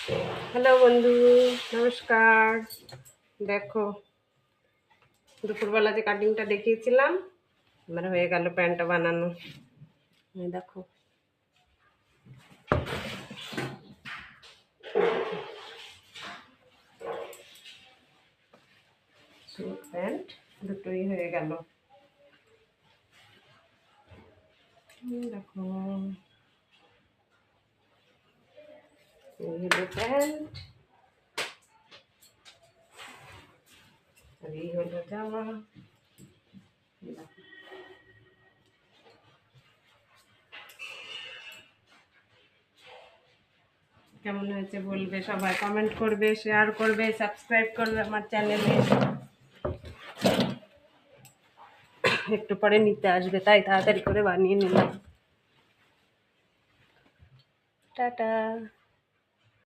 Hello বন্ধু, নমস্কার। দেখো, দুপুরবেলা যে কাটিংটা দেখিয়েছিলাম, আমার হয়ে গেল প্যান্টটা বানানো। এই দেখো, স্যুট প্যান্ট দুটোই হয়ে গেল। দেখো, এই হলো প্যান্ট আর এই হলো জামা। দেখো, কেমন হয়েছে বলবে, সবাই কমেন্ট করবে, শেয়ার করবে, সাবস্ক্রাইব করবে আমার চ্যানেলে। একটু পরে নিতে আসবে, তাই তাড়াতাড়ি করে বানিয়ে নিলাম। টাটা।